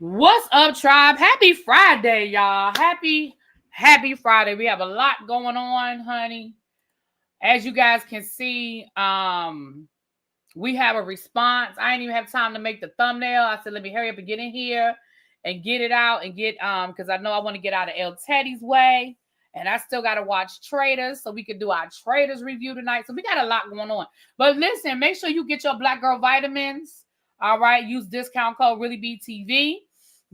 What's up, tribe? Happy Friday, y'all. Happy Friday. We have a lot going on, honey. As you guys can see, we have a response. I didn't even have time to make the thumbnail. I said, let me hurry up and get in here and get it out and get because I know I want to get out of El Teddy's way. And I still gotta watch Traders so we can do our Traders review tonight. So we got a lot going on. But listen, make sure you get your Black Girl vitamins. All right, use discount code ReallyBTV.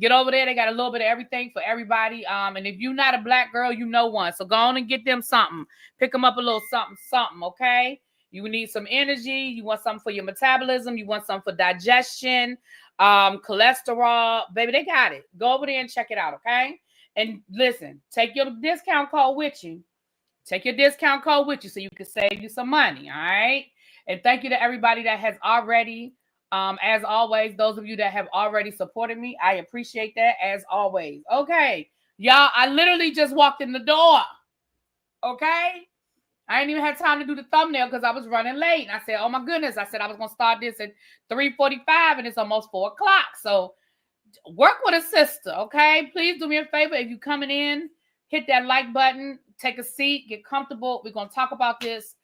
Get over there. They got a little bit of everything for everybody. And if you're not a black girl, you know one. So go on and get them something. Pick them up a little something, okay? You need some energy. You want something for your metabolism. You want something for digestion, cholesterol. Baby, they got it. Go over there and check it out, okay? And listen, take your discount code with you. Take your discount code with you so you can save you some money, all right? And thank you to everybody that has already, as always, those of you that have already supported me, I appreciate that as always. Okay, y'all, I literally just walked in the door, okay? I didn't even have time to do the thumbnail because I was running late. And I said, oh my goodness, I said I was going to start this at 3:45 and it's almost 4 o'clock. So work with a sister, okay? Please do me a favor. If you're coming in, hit that like button, take a seat, get comfortable. We're going to talk about this.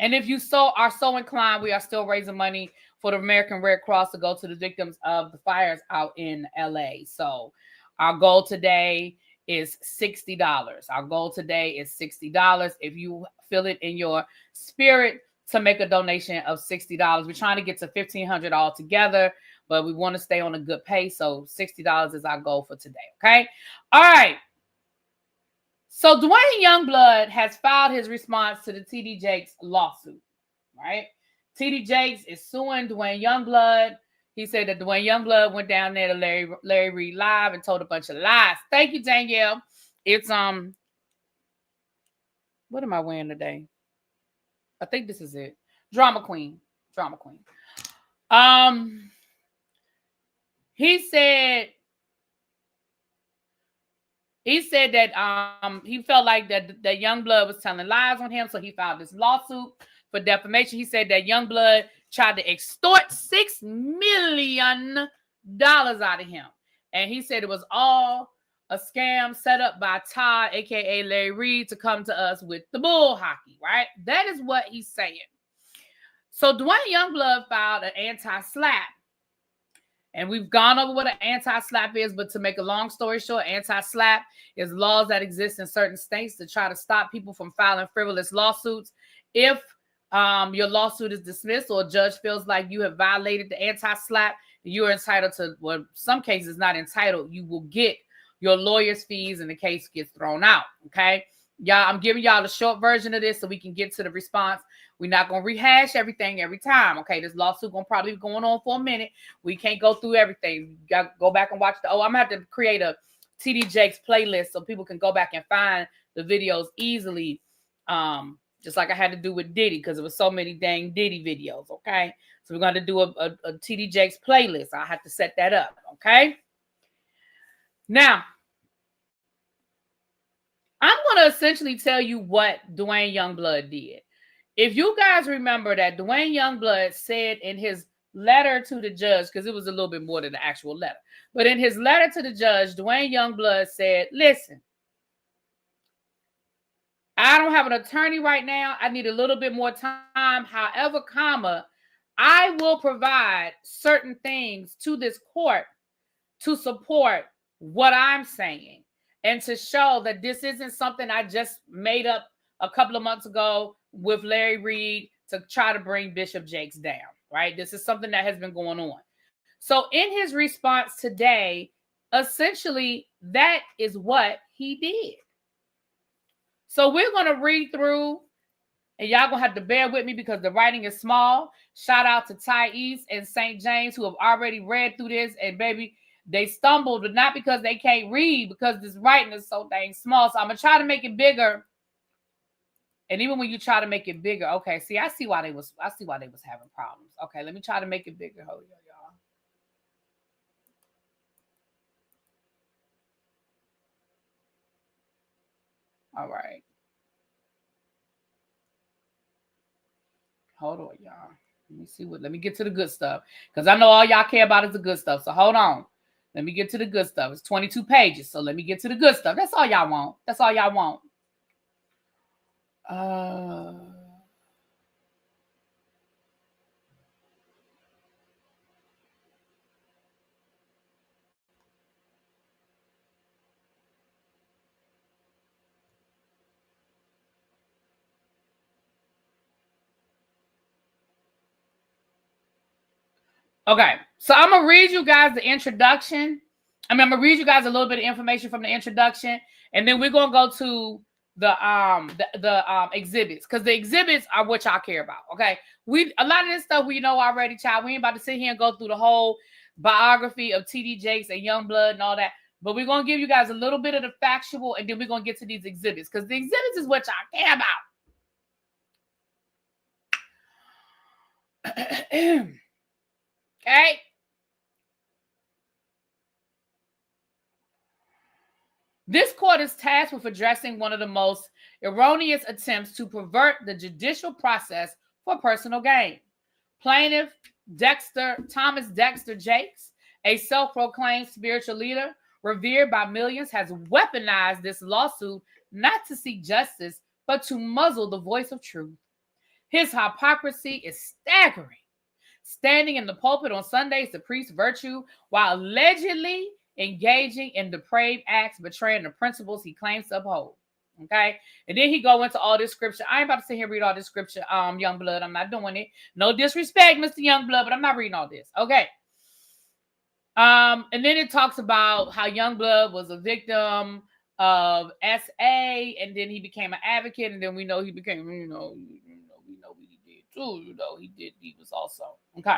And if you are so inclined, we are still raising money for the American Red Cross to go to the victims of the fires out in LA. So our goal today is $60. Our goal today is $60. If you feel it in your spirit to make a donation of $60, we're trying to get to $1,500 all together, but we want to stay on a good pace. So $60 is our goal for today. Okay. All right. So Dwayne Youngblood has filed his response to the TD Jakes lawsuit, right? TD Jakes is suing Dwayne Youngblood. He said that Dwayne Youngblood went down there to Larry Reid Live and told a bunch of lies. Thank you, Danielle. It's what am I wearing today? I think this is it. Drama Queen. He said that he felt like that Youngblood was telling lies on him, so he filed this lawsuit for defamation. He said that Youngblood tried to extort $6 million out of him, and he said it was all a scam set up by Todd, aka Larry Reid, to come to us with the bull hockey. Right? That is what he's saying. So Dwayne Youngblood filed an anti-slap. And we've gone over what an anti-slap is, but to make a long story short, anti-slap is laws that exist in certain states to try to stop people from filing frivolous lawsuits. If your lawsuit is dismissed or a judge feels like you have violated the anti-slap, you're entitled to, well, some cases not entitled, you will get your lawyer's fees and the case gets thrown out, okay? Y'all, I'm giving y'all the short version of this so we can get to the response. We're not going to rehash everything every time, okay? This lawsuit going to probably be going on for a minute. We can't go through everything. You got to go back and watch I'm going to have to create a TD Jakes playlist so people can go back and find the videos easily, just like I had to do with Diddy because there was so many dang Diddy videos, okay? So we're going to do a TD Jakes playlist. I have to set that up, okay? Now, I'm going to essentially tell you what Dwayne Youngblood did. If you guys remember that Dwayne Youngblood said in his letter to the judge, because it was a little bit more than the actual letter, but in his letter to the judge, Dwayne Youngblood said, listen, I don't have an attorney right now. I need a little bit more time. However, I will provide certain things to this court to support what I'm saying and to show that this isn't something I just made up a couple of months ago with Larry Reid to try to bring Bishop Jakes down, right? This is something that has been going on. So in his response today, essentially, that is what he did. So we're going to read through, and y'all going to have to bear with me because the writing is small. Shout out to Ty East and St. James who have already read through this, and baby, they stumbled, but not because they can't read, because this writing is so dang small. So I'm going to try to make it bigger. And even when you try to make it bigger, okay, see, I see why they was having problems. Okay, let me try to make it bigger. Hold on, y'all. All right. Hold on, y'all. Let me get to the good stuff. Because I know all y'all care about is the good stuff. So hold on. Let me get to the good stuff. It's 22 pages. So let me get to the good stuff. That's all y'all want. That's all y'all want. Okay, so I'm gonna read you guys the introduction. I'm gonna read you guys a little bit of information from the introduction, and then we're gonna go to the exhibits, because the exhibits are what y'all care about. Okay, a lot of this stuff we know already, child. We ain't about to sit here and go through the whole biography of TD Jakes and Youngblood and all that. But we're gonna give you guys a little bit of the factual, and then we're gonna get to these exhibits, because the exhibits is what y'all care about. Okay. This court is tasked with addressing one of the most erroneous attempts to pervert the judicial process for personal gain. Plaintiff Thomas Dexter Jakes, a self-proclaimed spiritual leader revered by millions, has weaponized this lawsuit not to seek justice, but to muzzle the voice of truth. His hypocrisy is staggering. Standing in the pulpit on Sundays to preach virtue while allegedly engaging in depraved acts, betraying the principles he claims to uphold. Okay, and then he go into all this scripture. I ain't about to sit here and read all this scripture, Youngblood. I'm not doing it. No disrespect, Mr. Youngblood, but I'm not reading all this. Okay. And then it talks about how Youngblood was a victim of SA, and then he became an advocate, and then we know he became, we know what he did too. He was also okay.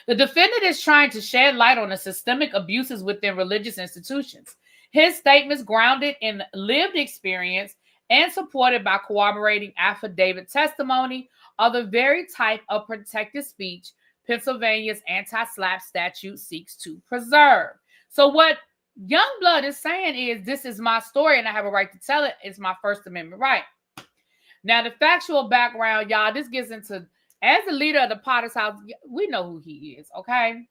The defendant is trying to shed light on the systemic abuses within religious institutions. His statements, grounded in lived experience and supported by corroborating affidavit testimony, are the very type of protected speech Pennsylvania's anti-SLAPP statute seeks to preserve. So what Youngblood is saying is, this is my story and I have a right to tell it. It's my First Amendment right. Now, the factual background, y'all, this gets into, as the leader of the Potter's House, we know who he is, okay?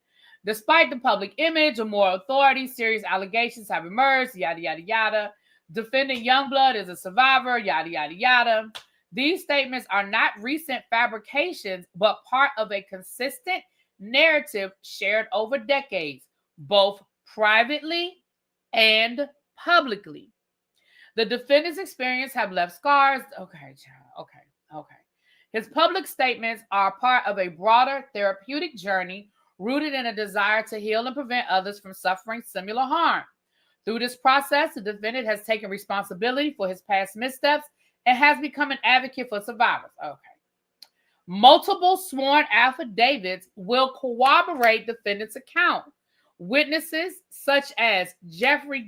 Despite the public image or moral authority, serious allegations have emerged, yada, yada, yada. Defendant Youngblood is a survivor, yada, yada, yada. These statements are not recent fabrications, but part of a consistent narrative shared over decades, both privately and publicly. The defendant's experience have left scars. Okay. His public statements are part of a broader therapeutic journey rooted in a desire to heal and prevent others from suffering similar harm. Through this process, the defendant has taken responsibility for his past missteps and has become an advocate for survivors. Okay. Multiple sworn affidavits will corroborate defendant's account. Witnesses such as Jeffrey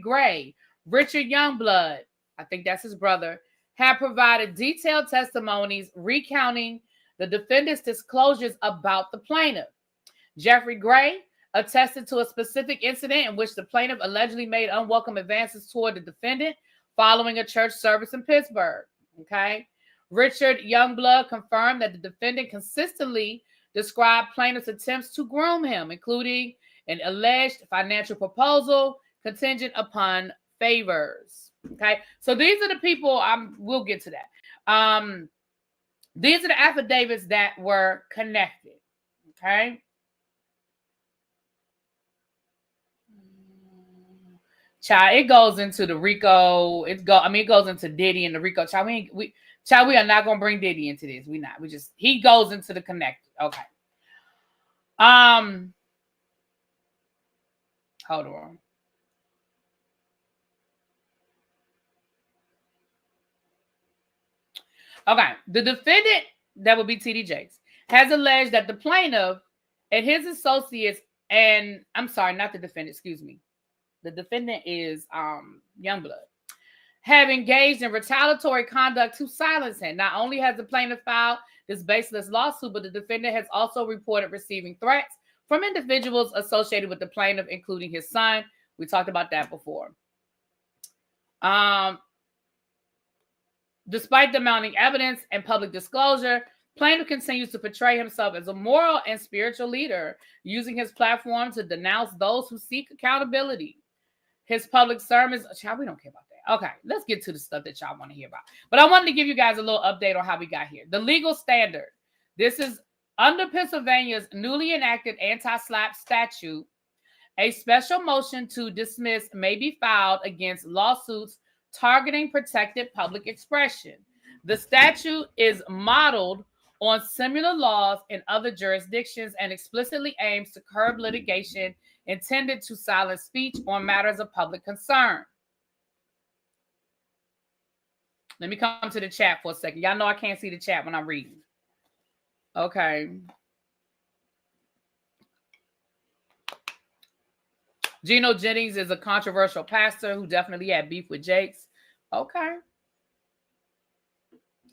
Gray, Richard Youngblood, I think that's his brother, have provided detailed testimonies recounting the defendant's disclosures about the plaintiff. Jeffrey Gray attested to a specific incident in which the plaintiff allegedly made unwelcome advances toward the defendant following a church service in Pittsburgh. Okay. Richard Youngblood confirmed that the defendant consistently described plaintiff's attempts to groom him, including an alleged financial proposal contingent upon favors. Okay. So these are the people, we'll get to that. These are the affidavits that were connected. Okay. Child, it goes into the RICO. It goes into Diddy and the RICO. Child, we are not gonna bring Diddy into this. He goes into the connected. Okay. Hold on. Okay. The defendant, that would be TD Jakes, has alleged that the plaintiff and his associates, and I'm sorry, not the defendant, excuse me. The defendant is Youngblood, have engaged in retaliatory conduct to silence him. Not only has the plaintiff filed this baseless lawsuit, but the defendant has also reported receiving threats from individuals associated with the plaintiff, including his son. We talked about that before. Despite the mounting evidence and public disclosure, Plaintiff continues to portray himself as a moral and spiritual leader, using his platform to denounce those who seek accountability. His public sermons, child, we don't care about that. Okay, let's get to the stuff that y'all want to hear about. But I wanted to give you guys a little update on how we got here. The legal standard. This is under Pennsylvania's newly enacted anti-SLAPP statute. A special motion to dismiss may be filed against lawsuits targeting protected public expression. The statute is modeled on similar laws in other jurisdictions and explicitly aims to curb litigation intended to silence speech on matters of public concern. Let me come to the chat for a second. Y'all know I can't see the chat when I'm reading. Okay. Geno Jennings is a controversial pastor who definitely had beef with Jakes. Okay.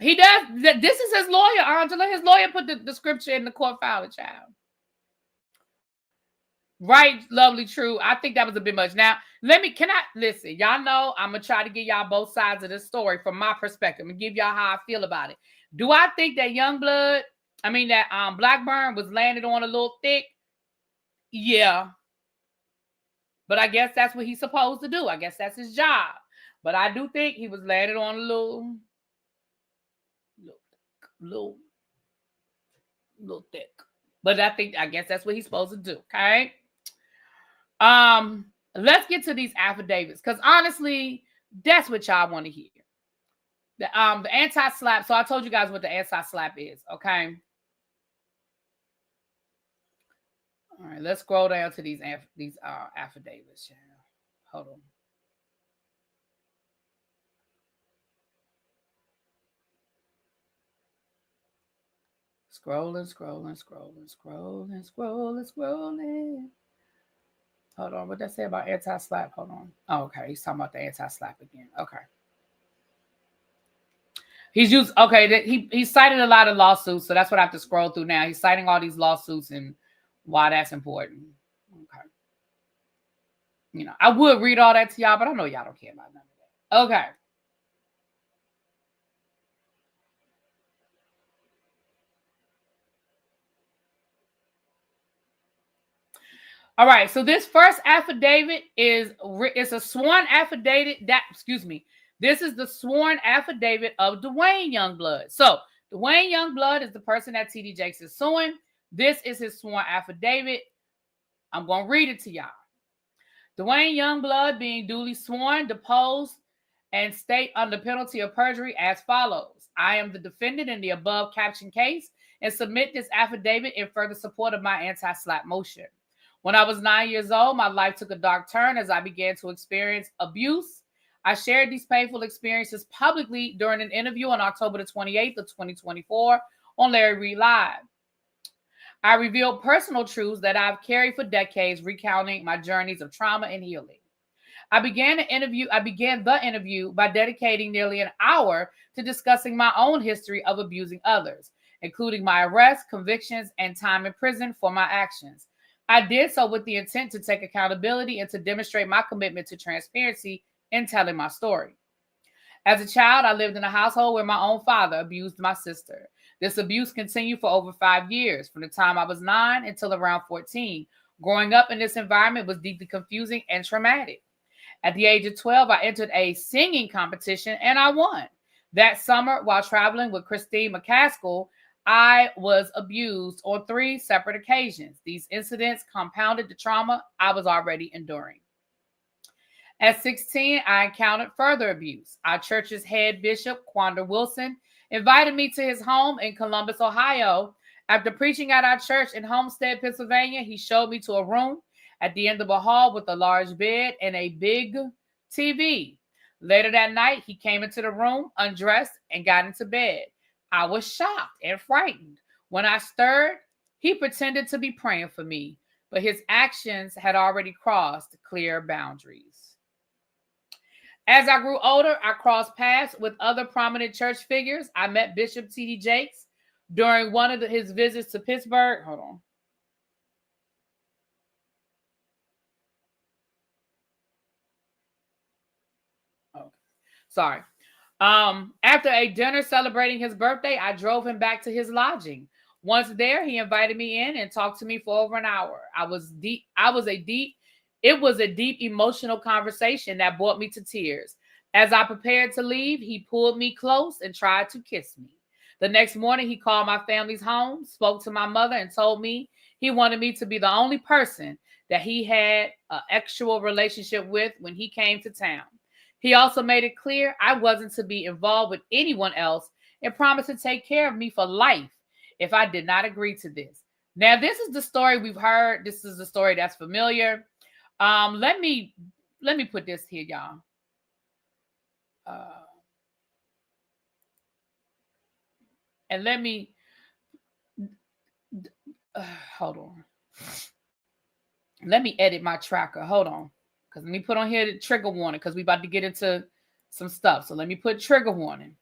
He does. This is his lawyer, Angela. His lawyer put the scripture in the court file, child. Right, lovely, true. I think that was a bit much. Now, listen? Y'all know I'm going to try to give y'all both sides of this story from my perspective and give y'all how I feel about it. Do I think that that Blackburn was landed on a little thick? Yeah. But I guess that's what he's supposed to do. I guess that's his job. But I do think he was landed on a little thick. But I guess that's what he's supposed to do. Okay. Let's get to these affidavits, because honestly, that's what y'all want to hear. The anti-SLAPP. So I told you guys what the anti-SLAPP is. Okay. All right, let's scroll down to these affidavits. Hold on. Scrolling. Hold on. What did I say about anti-SLAPP? Hold on. Oh, okay. He's talking about the anti-SLAPP again. Okay. He's cited a lot of lawsuits, so that's what I have to scroll through now. He's citing all these lawsuits and why that's important. Okay. I would read all that to y'all, but I know y'all don't care about none of that. Okay. All right, so this first affidavit it's a sworn affidavit This is the sworn affidavit of Dwayne Youngblood. So Dwayne Youngblood is the person that TD Jakes is suing. This is his sworn affidavit. I'm going to read it to y'all. Dwayne Youngblood, being duly sworn, deposed, and state under penalty of perjury as follows. I am the defendant in the above captioned case and submit this affidavit in further support of my anti-SLAPP motion. When I was 9 years old, my life took a dark turn as I began to experience abuse. I shared these painful experiences publicly during an interview on October the 28th of 2024 on Larry Reed Live. I revealed personal truths that I've carried for decades, recounting my journeys of trauma and healing. I began the interview by dedicating nearly an hour to discussing my own history of abusing others, including my arrests, convictions, and time in prison for my actions. I did so with the intent to take accountability and to demonstrate my commitment to transparency in telling my story. As a child, I lived in a household where my own father abused my sister. This abuse continued for over 5 years, from the time I was 9 until around 14. Growing up in this environment was deeply confusing and traumatic. At the age of 12, I entered a singing competition and I won. That summer, while traveling with Christine McCaskill, I was abused on 3 separate occasions. These incidents compounded the trauma I was already enduring. At 16, I encountered further abuse. Our church's head bishop, Quander Wilson, invited me to his home in Columbus, Ohio. After preaching at our church in Homestead, Pennsylvania, he showed me to a room at the end of a hall with a large bed and a big TV. Later that night, he came into the room, undressed, and got into bed. I was shocked and frightened. When I stirred, he pretended to be praying for me, but his actions had already crossed clear boundaries. As I grew older, I crossed paths with other prominent church figures. I met Bishop T.D. Jakes during one of his visits to Pittsburgh. Hold on. Okay. Sorry. After a dinner celebrating his birthday, I drove him back to his lodging. Once there, he invited me in and talked to me for over an hour. It was a deep emotional conversation that brought me to tears. As I prepared to leave, he pulled me close and tried to kiss me. The next morning, he called my family's home, spoke to my mother, and told me he wanted me to be the only person that he had an actual relationship with when he came to town. He also made it clear I wasn't to be involved with anyone else and promised to take care of me for life if I did not agree to this. Now, this is the story we've heard. This is the story that's familiar. Let me put this here, y'all. And let me hold on. Let me edit my tracker. Hold on. Because let me put on here the trigger warning because we about to get into some stuff. So let me put trigger warning.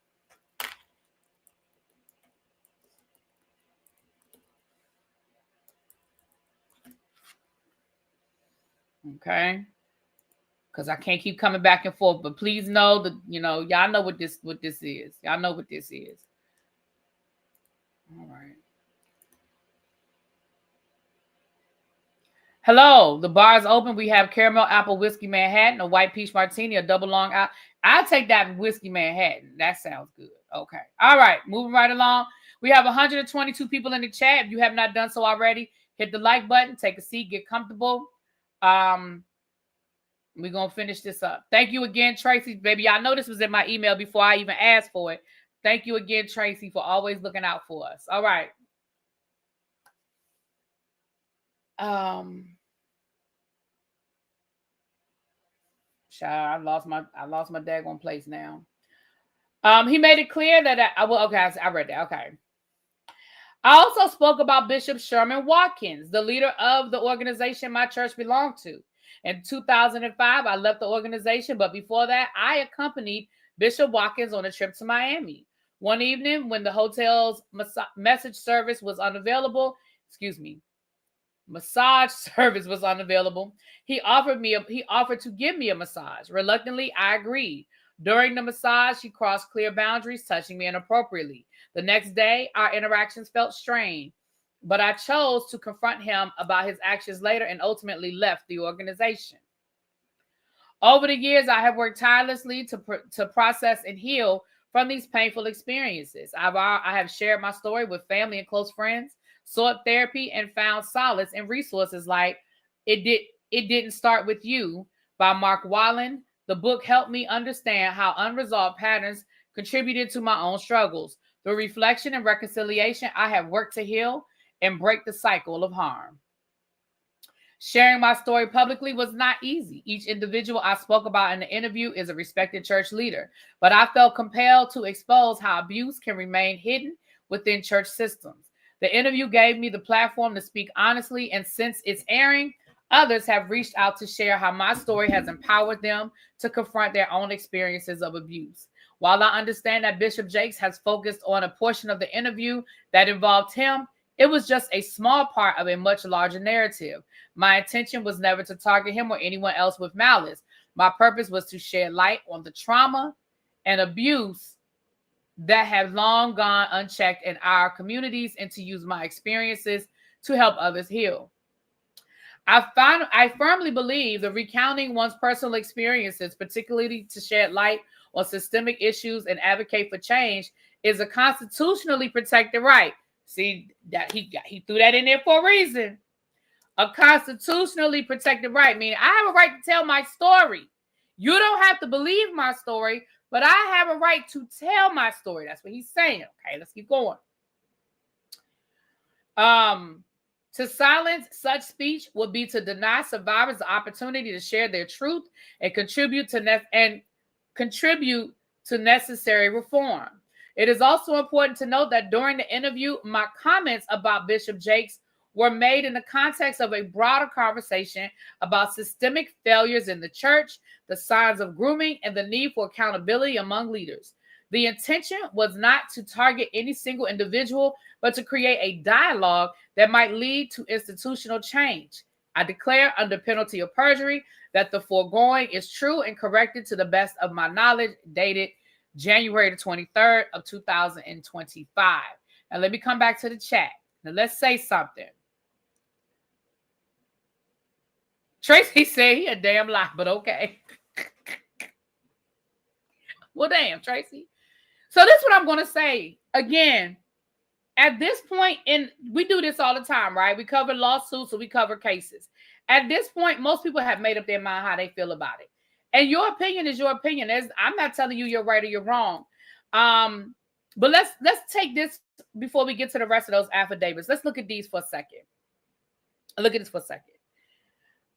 Okay. Because I can't keep coming back and forth. But please know that, y'all know what this is. Y'all know what this is. All right. Hello, the bar is open. We have caramel apple whiskey Manhattan, a white peach martini, a double long out. I'll take that whiskey Manhattan. That sounds good. Okay. All right. Moving right along. We have 122 people in the chat. If you have not done so already, hit the like button, take a seat, get comfortable. We're going to finish this up. Thank you again, Tracy. Baby, I know this was in my email before I even asked for it. Thank you again, Tracy, for always looking out for us. All right. I lost my daggone place now. He made it clear that I read that. Okay. I also spoke about Bishop Sherman Watkins, the leader of the organization my church belonged to. In 2005, I left the organization, but before that, I accompanied Bishop Watkins on a trip to Miami. One evening, when the hotel's massage service was unavailable, he offered to give me a massage. Reluctantly, I agreed. During the massage, he crossed clear boundaries, touching me inappropriately. The next day, our interactions felt strained, but I chose to confront him about his actions later and ultimately left the organization. Over the years, I have worked tirelessly to process and heal from these painful experiences. I have shared my story with family and close friends, sought therapy, and found solace in resources like It Didn't Start With You by Mark Wallen. The book helped me understand how unresolved patterns contributed to my own struggles. Through reflection and reconciliation, I have worked to heal and break the cycle of harm. Sharing my story publicly was not easy. Each individual I spoke about in the interview is a respected church leader, but I felt compelled to expose how abuse can remain hidden within church systems. The interview gave me the platform to speak honestly, and since its airing, others have reached out to share how my story has empowered them to confront their own experiences of abuse. While I understand that Bishop Jakes has focused on a portion of the interview that involved him, it was just a small part of a much larger narrative. My intention was never to target him or anyone else with malice. My purpose was to shed light on the trauma and abuse that have long gone unchecked in our communities and to use my experiences to help others heal. I firmly believe that recounting one's personal experiences, particularly to shed light on systemic issues and advocate for change, is a constitutionally protected right. See, that he threw that in there for a reason. A constitutionally protected right, meaning I have a right to tell my story. You don't have to believe my story, but I have a right to tell my story. That's what he's saying. Okay, let's keep going. To silence such speech would be to deny survivors the opportunity to share their truth and contribute to necessary reform. It is also important to note that during the interview, my comments about Bishop Jakes were made in the context of a broader conversation about systemic failures in the church, the signs of grooming, and the need for accountability among leaders. The intention was not to target any single individual, but to create a dialogue that might lead to institutional change. I declare under penalty of perjury that the foregoing is true and corrected to the best of my knowledge, dated January the 23rd of 2025. Now, let me come back to the chat. Now, let's say something. Tracy said he a damn lie, but okay. Well, damn, Tracy. So this is what I'm going to say. Again, at this point, we do this all the time, right? We cover lawsuits, or we cover cases. At this point, most people have made up their mind how they feel about it. And your opinion is your opinion. I'm not telling you you're right or you're wrong. But let's take this before we get to the rest of those affidavits. Let's look at these for a second. Look at this for a second.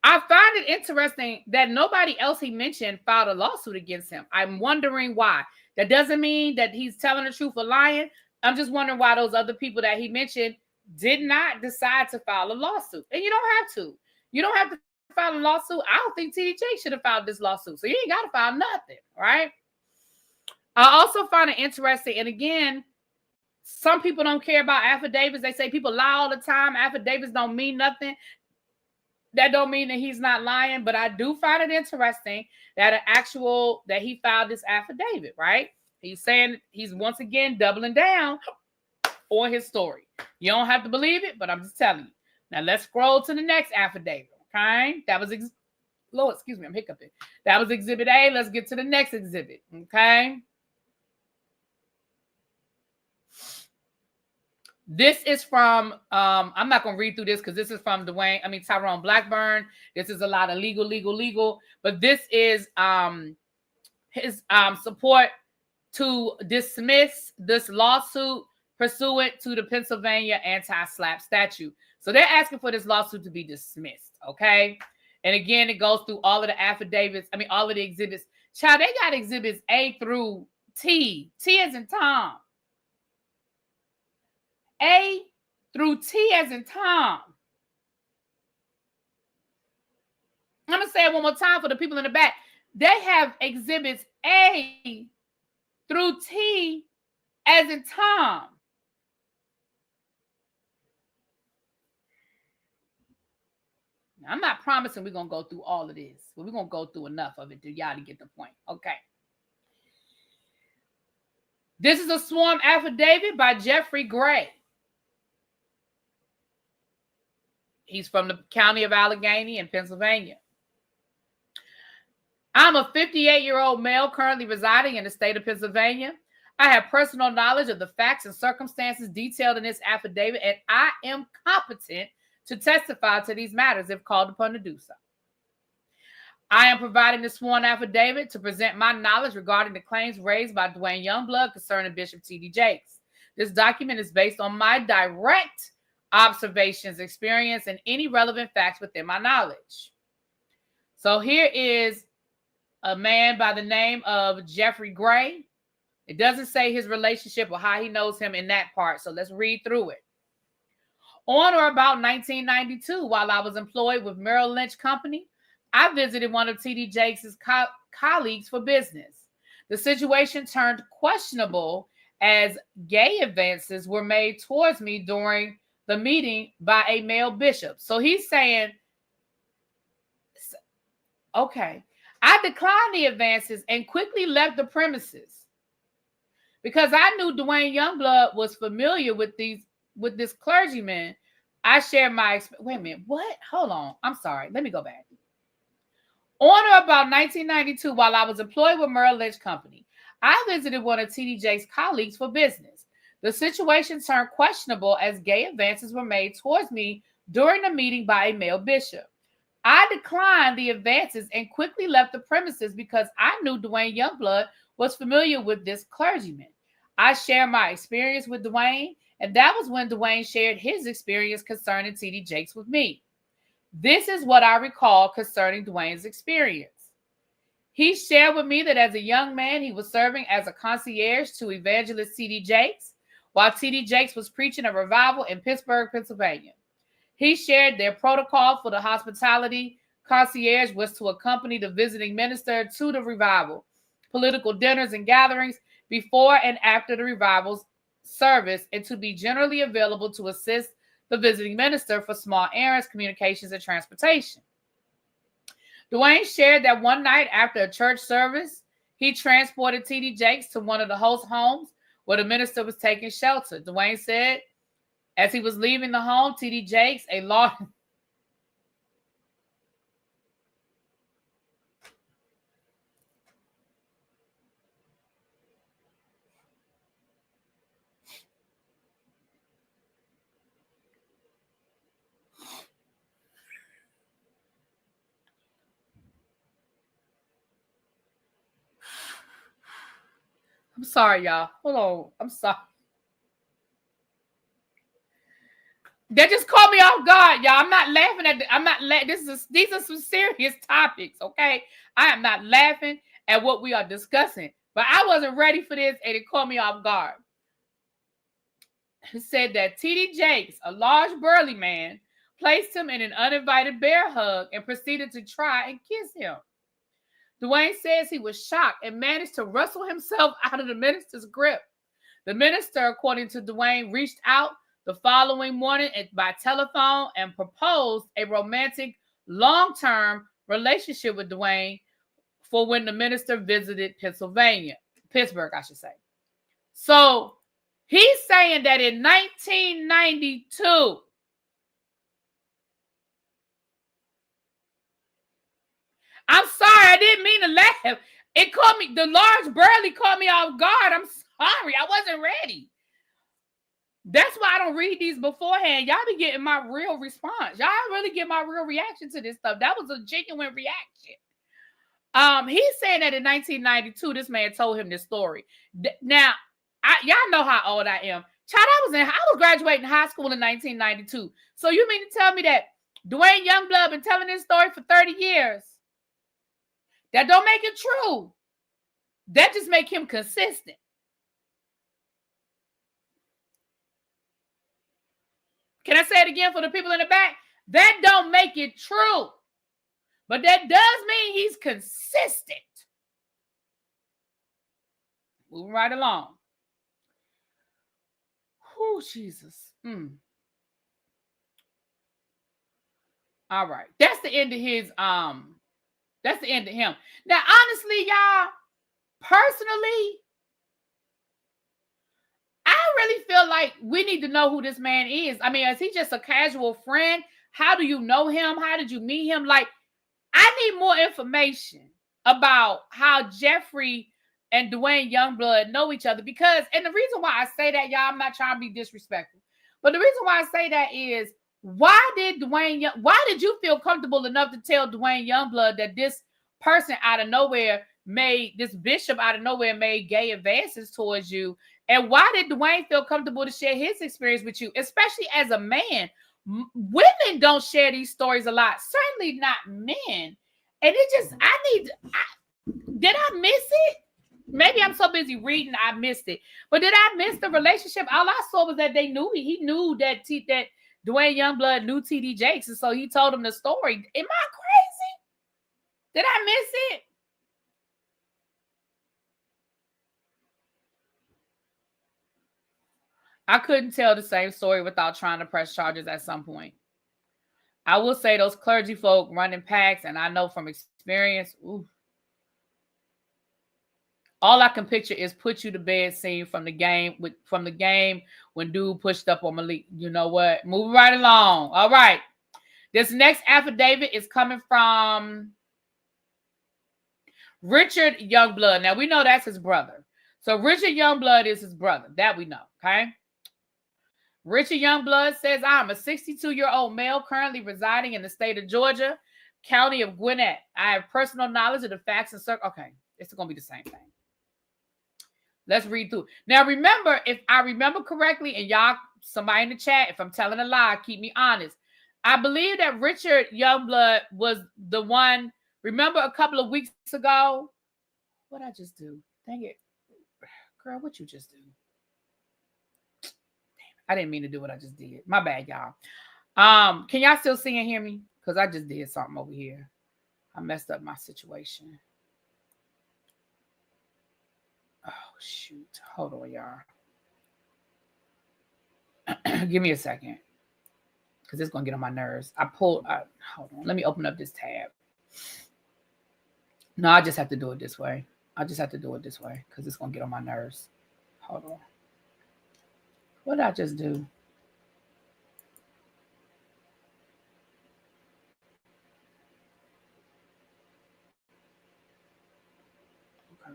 I find it interesting that nobody else he mentioned filed a lawsuit against him. I'm wondering why. That doesn't mean that he's telling the truth or lying. I'm just wondering why those other people that he mentioned did not decide to file a lawsuit. And you don't have to. You don't have to file a lawsuit. I don't think TD Jakes should have filed this lawsuit. So you ain't got to file nothing, right? I also find it interesting. And again, some people don't care about affidavits. They say people lie all the time. Affidavits don't mean nothing. That don't mean that he's not lying, but I do find it interesting that that he filed this affidavit, right? He's saying he's once again doubling down on his story. You don't have to believe it, but I'm just telling you. Now let's scroll to the next affidavit, okay? That was, Lord, excuse me, I'm hiccuping. That was Exhibit A. Let's get to the next exhibit, okay? This is from, I'm not going to read through this because this is from Tyrone Blackburn. This is a lot of legal. But this is his support to dismiss this lawsuit pursuant to the Pennsylvania anti-SLAPP statute. So they're asking for this lawsuit to be dismissed, okay? And again, it goes through all of the affidavits. All of the exhibits. Child, they got exhibits A through T. T as in Tom. A through T as in Tom. I'm going to say it one more time for the people in the back. They have exhibits A through T as in Tom. Now, I'm not promising we're going to go through all of this, but we're going to go through enough of it to y'all to get the point. Okay. This is a sworn affidavit by Jeffrey Gray. He's from the county of Allegheny in Pennsylvania. I'm a 58-year-old male currently residing in the state of Pennsylvania. I have personal knowledge of the facts and circumstances detailed in this affidavit, and I am competent to testify to these matters if called upon to do so. I am providing this sworn affidavit to present my knowledge regarding the claims raised by Dwayne Youngblood concerning Bishop T.D. Jakes. This document is based on my direct observations, experience, and any relevant facts within my knowledge. So here is a man by the name of Jeffrey Gray. It doesn't say his relationship or how he knows him in that part, so let's read through it. On or about 1992, while I was employed with Merrill Lynch Company, I visited one of T.D. Jakes' colleagues for business. The situation turned questionable as gay advances were made towards me during the meeting by a male bishop. So he's saying, okay, I declined the advances and quickly left the premises because I knew Dwayne Youngblood was familiar with this clergyman. I shared my experience. Wait a minute, what? Hold on. I'm sorry. Let me go back. On or about 1992, while I was employed with Merrill Lynch Company, I visited one of T.D. Jakes' colleagues for business. The situation turned questionable as gay advances were made towards me during the meeting by a male bishop. I declined the advances and quickly left the premises because I knew Dwayne Youngblood was familiar with this clergyman. I shared my experience with Dwayne, and that was when Dwayne shared his experience concerning T.D. Jakes with me. This is what I recall concerning Dwayne's experience. He shared with me that as a young man, he was serving as a concierge to evangelist T.D. Jakes, while T.D. Jakes was preaching a revival in Pittsburgh, Pennsylvania. He shared their protocol for the hospitality concierge was to accompany the visiting minister to the revival, political dinners and gatherings before and after the revival's service, and to be generally available to assist the visiting minister for small errands, communications, and transportation. Dwayne shared that one night after a church service, he transported T.D. Jakes to one of the host homes where the minister was taking shelter. Dwayne said, as he was leaving the home, T.D. Jakes, a law... I'm sorry, y'all. Hold on. I'm sorry. That just caught me off guard, y'all. I'm not laughing at these are some serious topics, okay? I am not laughing at what we are discussing, but I wasn't ready for this and it caught me off guard. He said that T.D. Jakes, a large burly man, placed him in an uninvited bear hug and proceeded to try and kiss him. Dwayne says he was shocked and managed to wrestle himself out of the minister's grip. The minister, according to Dwayne, reached out the following morning by telephone and proposed a romantic long-term relationship with Dwayne for when the minister visited Pittsburgh, I should say. So he's saying that in 1992, I'm sorry, I didn't mean to laugh. It caught me, the large burly caught me off guard. I'm sorry, I wasn't ready. That's why I don't read these beforehand. Y'all be getting my real response. Y'all really get my real reaction to this stuff. That was a genuine reaction. He's saying that in 1992, this man told him this story. Now, y'all know how old I am. Child, I was graduating high school in 1992. So you mean to tell me that Dwayne Youngblood been telling this story for 30 years? That don't make it true. That just make him consistent. Can I say it again for the people in the back? That don't make it true. But that does mean he's consistent. Moving right along. Oh, Jesus. All right. That's the end of his that's the end of him. Now, honestly, y'all, personally, I really feel like we need to know who this man is. I mean, is he just a casual friend? How do you know him? How did you meet him? Like, I need more information about how Jeffrey and Dwayne Youngblood know each other because, and the reason why I say that, y'all, I'm not trying to be disrespectful, but the reason why I say that is, why did you feel comfortable enough to tell Dwayne Youngblood that this person out of nowhere this bishop out of nowhere made gay advances towards you? And why did Dwayne feel comfortable to share his experience with you, especially as a man? Women don't share these stories a lot, certainly not men. And it just, did I miss it? Maybe I'm so busy reading, I missed it. But did I miss the relationship? All I saw was that they knew he knew that Dwayne Youngblood knew T.D. Jakes, and so he told him the story. Am I crazy? Did I miss it? I couldn't tell the same story without trying to press charges at some point. I will say those clergy folk running packs, and I know from experience, all I can picture is put you to bed scene from the game when dude pushed up on Malik. You know what? Moving right along. All right. This next affidavit is coming from Richard Youngblood. Now we know that's his brother. So Richard Youngblood is his brother. That we know. Okay. Richard Youngblood says, I'm a 62-year-old male currently residing in the state of Georgia, county of Gwinnett. I have personal knowledge of the facts and okay, it's going to be the same thing. Let's read through. Now, remember, if I remember correctly, and y'all, somebody in the chat, if I'm telling a lie, keep me honest. I believe that Richard Youngblood was the one, remember a couple of weeks ago? What'd I just do? Dang it. Girl, what you just do? I didn't mean to do what I just did. My bad, y'all. Can y'all still see and hear me? Because I just did something over here. I messed up my situation. Oh, shoot. Hold on, y'all. Give me a second. Because it's going to get on my nerves. Hold on. Let me open up this tab. No, I just have to do it this way. I just have to do it this way because it's going to get on my nerves. Hold on. What did I just do? Okay.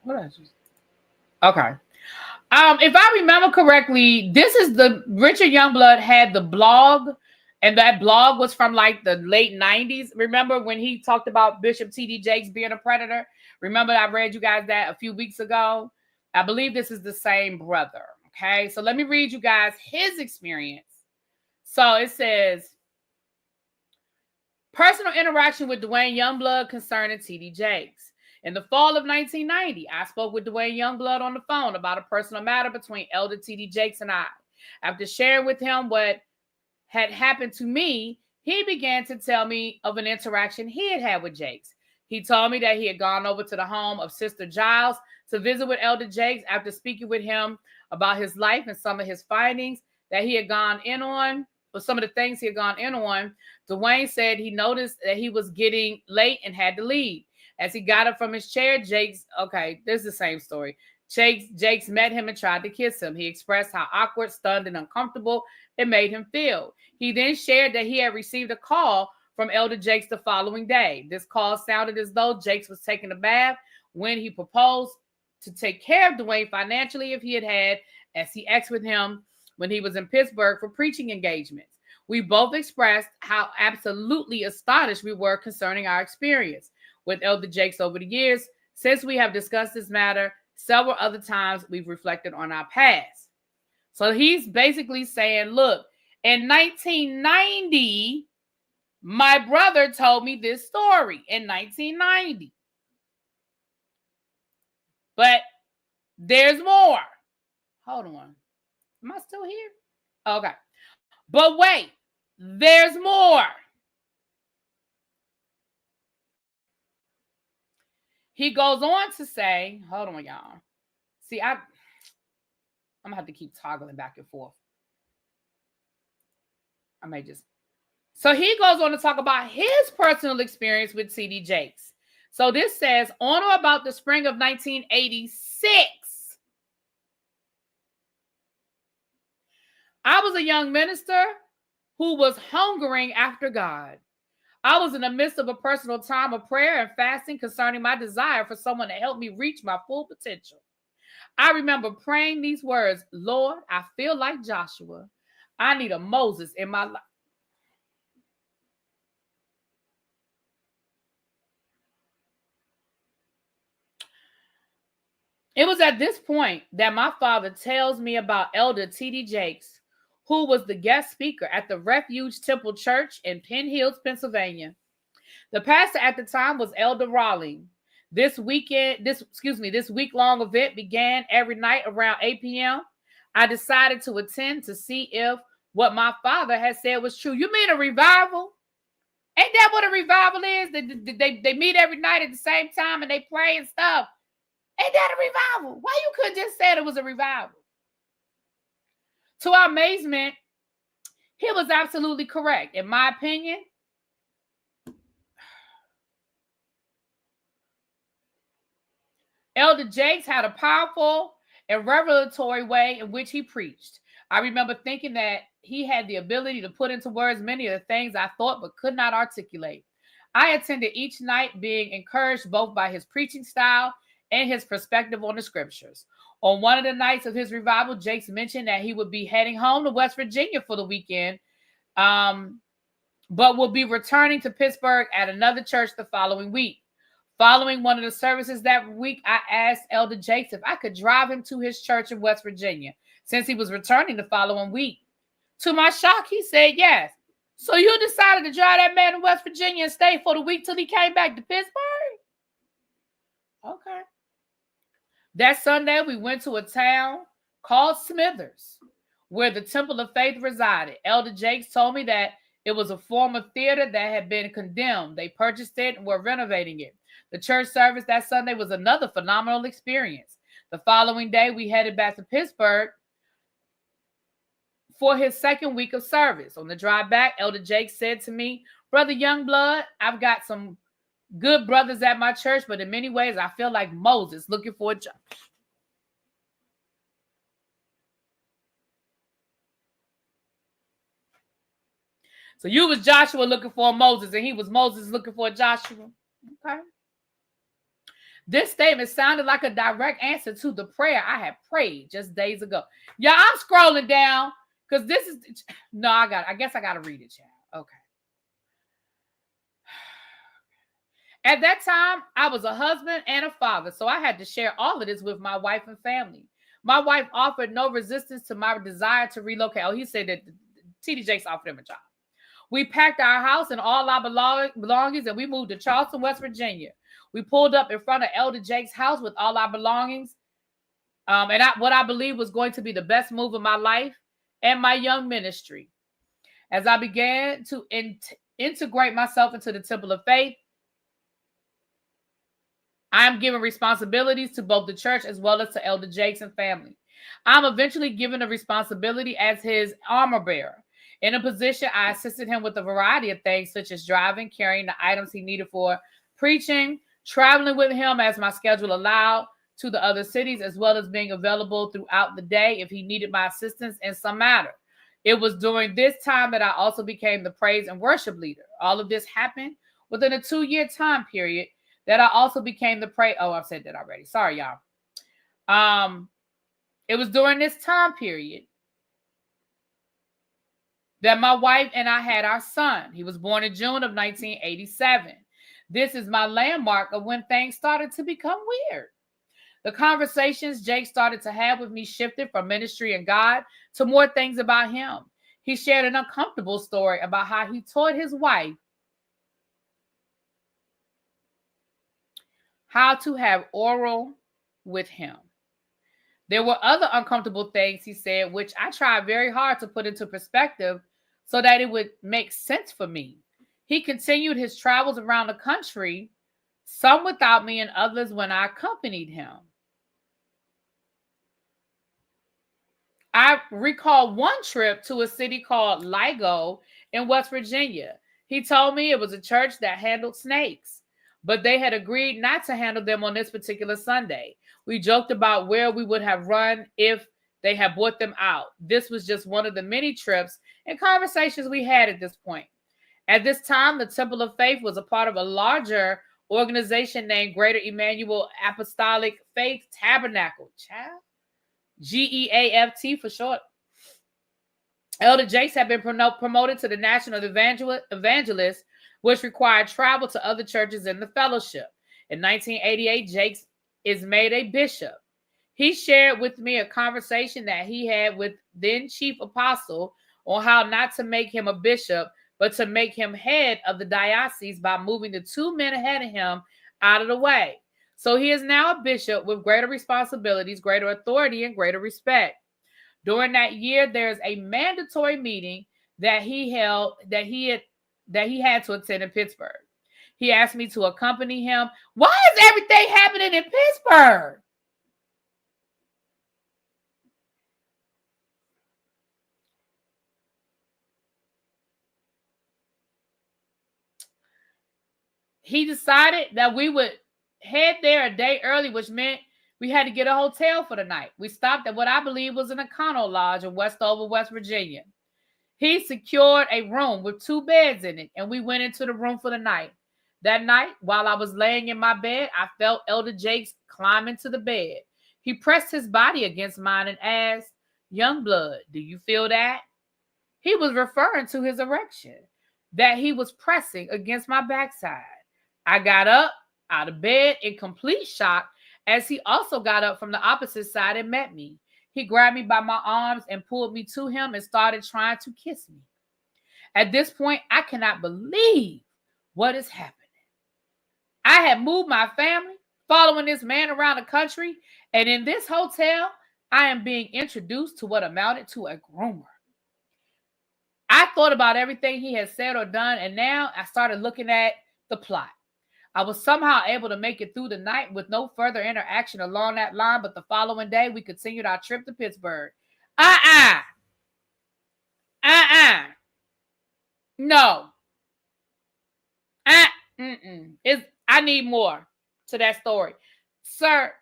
What did I just... Okay. If I remember correctly, this is the Richard Youngblood had the blog, and that blog was from like the late 90s. Remember when he talked about Bishop T.D. Jakes being a predator? Remember I read you guys that a few weeks ago? I believe this is the same brother. Okay, so let me read you guys his experience. So it says, personal interaction with Dwayne Youngblood concerning T.D. Jakes. In the fall of 1990, I spoke with Dwayne Youngblood on the phone about a personal matter between Elder T.D. Jakes and I. After sharing with him what had happened to me, he began to tell me of an interaction he had had with Jakes. He told me that he had gone over to the home of Sister Giles to visit with Elder Jakes. After speaking with him about his life and some of his findings that he had gone in on, or some of the things he had gone in on, Dwayne said he noticed that he was getting late and had to leave. As he got up from his chair, Jakes, okay, this is the same story. Jakes met him and tried to kiss him. He expressed how awkward, stunned, and uncomfortable it made him feel. He then shared that he had received a call from Elder Jakes the following day. This call sounded as though Jakes was taking a bath when he proposed to take care of Dwayne financially if he had, as he asked with him when he was in Pittsburgh for preaching engagements. We both expressed how absolutely astonished we were concerning our experience with Elder Jakes over the years. Since we have discussed this matter several other times, we've reflected on our past. So he's basically saying, look, in 1990, my brother told me this story in 1990. But there's more. Hold on. Am I still here? Okay. But wait, there's more. He goes on to say, hold on, y'all. See, I'm going to have to keep toggling back and forth. I may just... So he goes on to talk about his personal experience with T.D. Jakes. So this says, on or about the spring of 1986, I was a young minister who was hungering after God. I was in the midst of a personal time of prayer and fasting concerning my desire for someone to help me reach my full potential. I remember praying these words, Lord, I feel like Joshua. I need a Moses in my life. It was at this point that my father tells me about Elder T.D. Jakes, who was the guest speaker at the Refuge Temple Church in Penn Hills, Pennsylvania. The pastor at the time was Elder Rawling. This week-long event began every night around 8 p.m. I decided to attend to see if what my father had said was true. You mean a revival? Ain't that what a revival is? They meet every night at the same time and they pray and stuff. Ain't that a revival? Why you couldn't just say it was a revival? To our amazement, he was absolutely correct. In my opinion, Elder Jakes had a powerful and revelatory way in which he preached. I remember thinking that he had the ability to put into words many of the things I thought but could not articulate. I attended each night being encouraged both by his preaching style and his perspective on the scriptures. On one of the nights of his revival, Jakes mentioned that he would be heading home to West Virginia for the weekend, but will be returning to Pittsburgh at another church the following week. Following one of the services that week, I asked Elder Jakes if I could drive him to his church in West Virginia, since he was returning the following week. To my shock, he said yes. So you decided to drive that man to West Virginia and stay for the week till he came back to Pittsburgh? Okay. That Sunday, we went to a town called Smithers, where the Temple of Faith resided. Elder Jakes told me that it was a former theater that had been condemned. They purchased it and were renovating it. The church service that Sunday was another phenomenal experience. The following day, we headed back to Pittsburgh for his second week of service. On the drive back, Elder Jakes said to me, Brother Youngblood, I've got some good brothers at my church, but in many ways, I feel like Moses looking for a job. So you was Joshua looking for Moses, and he was Moses looking for Joshua. Okay. This statement sounded like a direct answer to the prayer I had prayed just days ago. Yeah, I'm scrolling down because this is no, I guess I gotta read it, child. Okay. At that time, I was a husband and a father, so I had to share all of this with my wife and family. My wife offered no resistance to my desire to relocate. Oh, he said that TD Jakes offered him a job. We packed our house and all our belongings, and we moved to Charleston, West Virginia. We pulled up in front of Elder Jake's house with all our belongings, what I believe was going to be the best move of my life and my young ministry. As I began to integrate myself into the temple of faith, I am given responsibilities to both the church as well as to Elder Jakes and family. I'm eventually given a responsibility as his armor bearer. In a position, I assisted him with a variety of things, such as driving, carrying the items he needed for preaching, traveling with him as my schedule allowed to the other cities, as well as being available throughout the day if he needed my assistance in some matter. It was during this time that I also became the praise and worship leader. All of this happened within a 2-year time period that I also became the praise. Oh, I've said that already. Sorry, y'all. It was during this time period that my wife and I had our son. He was born in June of 1987. This is my landmark of when things started to become weird. The conversations Jake started to have with me shifted from ministry and God to more things about him. He shared an uncomfortable story about how he taught his wife how to have oral with him. There were other uncomfortable things he said, which I tried very hard to put into perspective so that it would make sense for me. He continued his travels around the country, some without me and others when I accompanied him. I recall one trip to a city called Ligo in West Virginia. He told me it was a church that handled snakes, but they had agreed not to handle them on this particular Sunday. We joked about where we would have run if they had brought them out. This was just one of the many trips and conversations we had at this point. At this time, the Temple of Faith was a part of a larger organization named Greater Emmanuel Apostolic Faith Tabernacle. Child? GEAFT for short. Elder Jakes had been promoted to the National Evangelist, which required travel to other churches in the fellowship. In 1988, Jakes is made a bishop. He shared with me a conversation that he had with then Chief Apostle on how not to make him a bishop, but to make him head of the diocese by moving the 2 men ahead of him out of the way. So he is now a bishop with greater responsibilities, greater authority, and greater respect. During that year, there's a mandatory meeting that he had to attend in Pittsburgh. He asked me to accompany him. Why is everything happening in Pittsburgh? He decided that we would head there a day early, which meant we had to get a hotel for the night. We stopped at what I believe was an Econo Lodge in Westover, West Virginia. He secured a room with 2 beds in it, and we went into the room for the night. That night, while I was laying in my bed, I felt Elder Jakes climb into the bed. He pressed his body against mine and asked, "Youngblood, do you feel that?" He was referring to his erection that he was pressing against my backside. I got up out of bed in complete shock as he also got up from the opposite side and met me. He grabbed me by my arms and pulled me to him and started trying to kiss me. At this point, I cannot believe what is happening. I had moved my family, following this man around the country, and in this hotel, I am being introduced to what amounted to a groomer. I thought about everything he had said or done, and now I started looking at the plot. I was somehow able to make it through the night with no further interaction along that line, but the following day, we continued our trip to Pittsburgh. No. I need more to that story. Sir,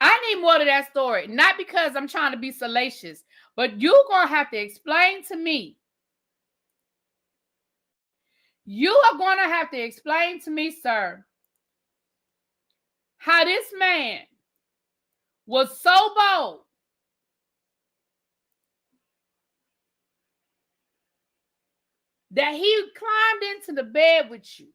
I need more to that story. Not because I'm trying to be salacious, but you're going to have to explain to me. You are going to have to explain to me, sir, how this man was so bold that he climbed into the bed with you.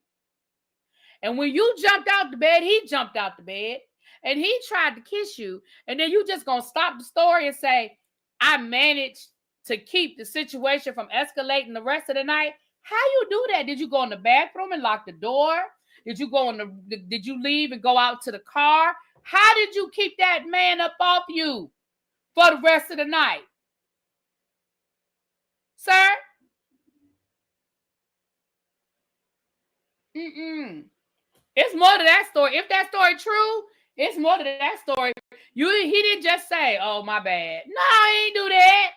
And when you jumped out the bed, he jumped out the bed and he tried to kiss you. And then you just going to stop the story and say, I managed to keep the situation from escalating the rest of the night. How you do that? Did you go in the bathroom and lock the door? Did you leave and go out to the car? How did you keep that man up off you for the rest of the night? Sir? It's more to that story. If that story true, it's more to that story. He didn't just say, oh, my bad. No, he ain't do that.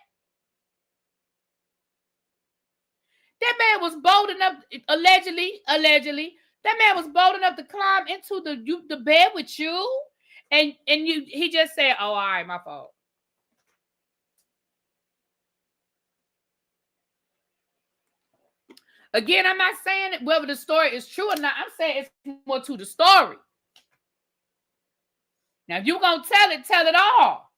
That man was bold enough, allegedly, that man was bold enough to climb into the bed with you. And he just said, oh, all right, my fault. Again, I'm not saying whether the story is true or not. I'm saying it's more to the story. Now, if you're going to tell it all.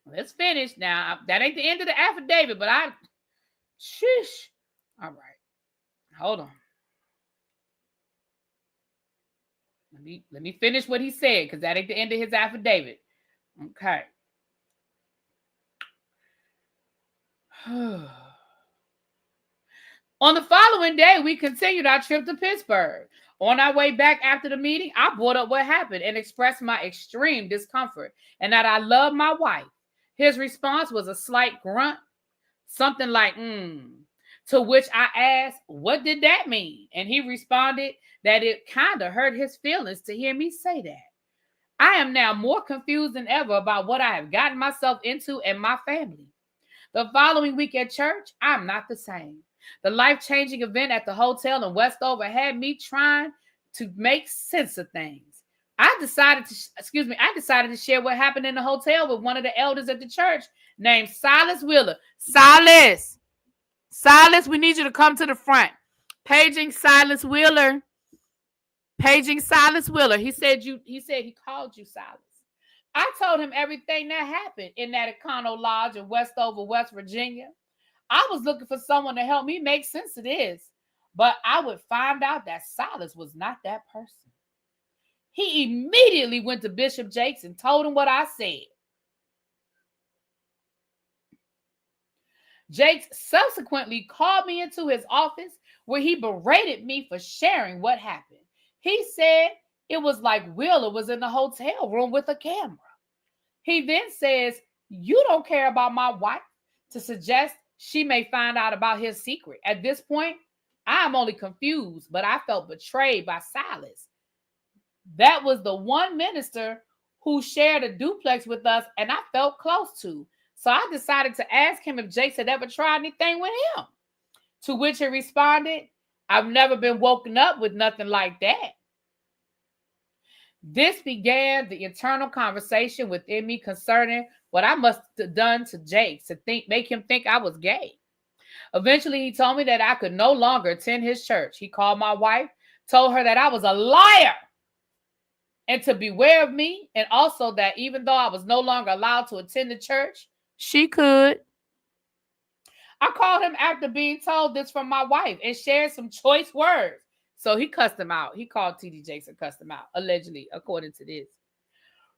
Let's finish now. That ain't the end of the affidavit, but sheesh. All right. Hold on. Let me finish what he said, because that ain't the end of his affidavit. Okay. On the following day, we continued our trip to Pittsburgh. On our way back after the meeting, I brought up what happened and expressed my extreme discomfort and that I love my wife. His response was a slight grunt, something like, to which I asked, what did that mean? And he responded that it kind of hurt his feelings to hear me say that. I am now more confused than ever about what I have gotten myself into and my family. The following week at church, I'm not the same. The life-changing event at the hotel in Westover had me trying to make sense of things. I decided to share what happened in the hotel with one of the elders at the church named Silas Wheeler. Silas, we need you to come to the front. Paging Silas Wheeler. He said he called you Silas. I told him everything that happened in that Econo Lodge in Westover, West Virginia. I was looking for someone to help me make sense of this, but I would find out that Silas was not that person. He immediately went to Bishop Jakes and told him what I said. Jakes subsequently called me into his office where he berated me for sharing what happened. He said it was like Wheeler was in the hotel room with a camera. He then says, you don't care about my wife to suggest she may find out about his secret. At this point, I am only confused, but I felt betrayed by Silas. That was the one minister who shared a duplex with us and I felt close to. So I decided to ask him if Jakes had ever tried anything with him. To which he responded, I've never been woken up with nothing like that. This began the internal conversation within me concerning what I must have done to Jakes to make him think I was gay. Eventually, he told me that I could no longer attend his church. He called my wife, told her that I was a liar and to beware of me, and also that even though I was no longer allowed to attend the church, she could. I called him after being told this from my wife and shared some choice words. So he cussed him out. He called T.D. Jakes and cussed him out, allegedly, according to this.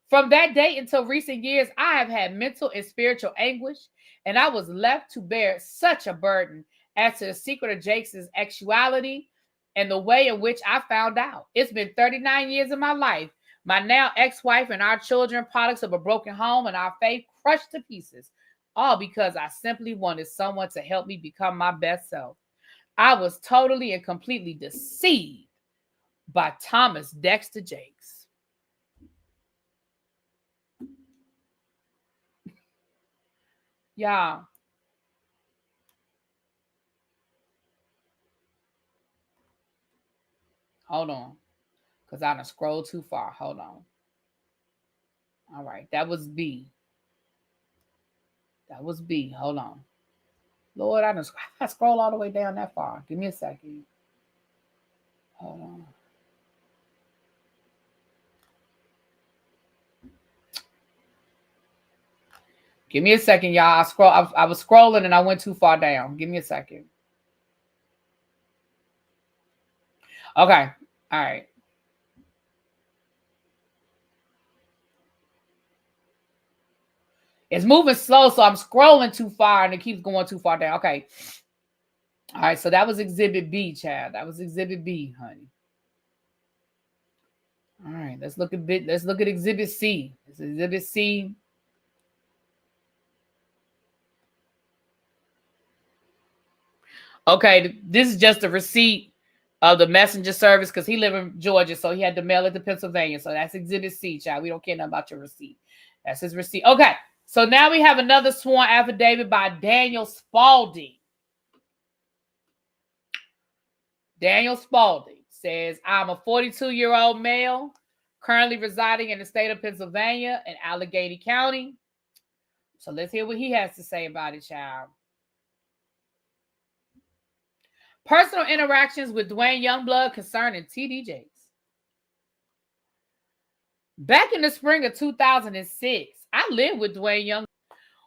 From that day until recent years, I have had mental and spiritual anguish, and I was left to bear such a burden as to the secret of Jakes' sexuality and the way in which I found out. It's been 39 years of my life. My now ex-wife and our children, products of a broken home and our faith, crushed to pieces, all because I simply wanted someone to help me become my best self. I was totally and completely deceived by Thomas Dexter Jakes. Yeah. Hold on. Because I done scrolled too far. Hold on. All right. That was B. That was B. Hold on. Lord, I scroll all the way down that far. Give me a second. Hold on. Give me a second, y'all. I was scrolling and I went too far down. Give me a second. Okay. All right. It's moving slow, so I'm scrolling too far and it keeps going too far down. Okay. All right. So that was Exhibit B, child. That was Exhibit B, honey. All right. Let's look at Exhibit C. It's Exhibit C. Okay. This is just a receipt of the messenger service because he lived in Georgia, so he had to mail it to Pennsylvania. So that's Exhibit C, child. We don't care nothing about your receipt. That's his receipt. Okay. So now we have another sworn affidavit by Daniel Spalding. Daniel Spalding says, I'm a 42-year-old male currently residing in the state of Pennsylvania in Allegheny County. So let's hear what he has to say about it, child. Personal interactions with Dwayne Youngblood concerning TD Jakes. Back in the spring of 2006, I lived with Dwayne Youngblood.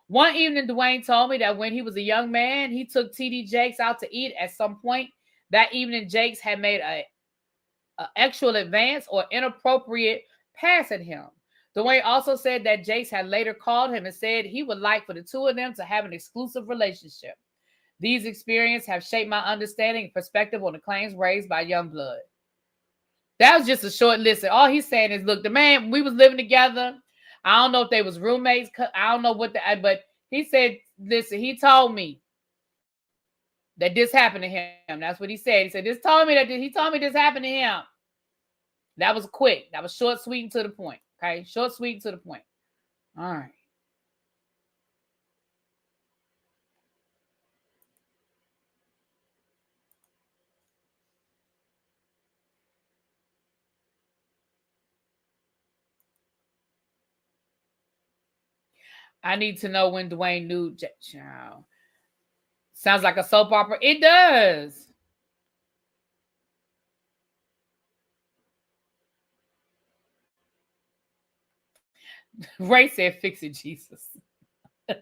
One evening, Dwayne told me that when he was a young man, he took TD Jakes out to eat at some point. That evening, Jakes had made an actual advance or inappropriate pass at him. Dwayne also said that Jakes had later called him and said he would like for the two of them to have an exclusive relationship. These experiences have shaped my understanding and perspective on the claims raised by Youngblood. That was just a short list. All he's saying is, look, the man, we was living together. I don't know if they was roommates. I don't know but he said, listen, he told me that this happened to him. That's what he said. He said, he told me this happened to him. That was quick. That was short, sweet, and to the point. Okay? Short, sweet, and to the point. All right. I need to know when Dwayne knew. Child. Sounds like a soap opera. It does. Ray said, fix it, Jesus. All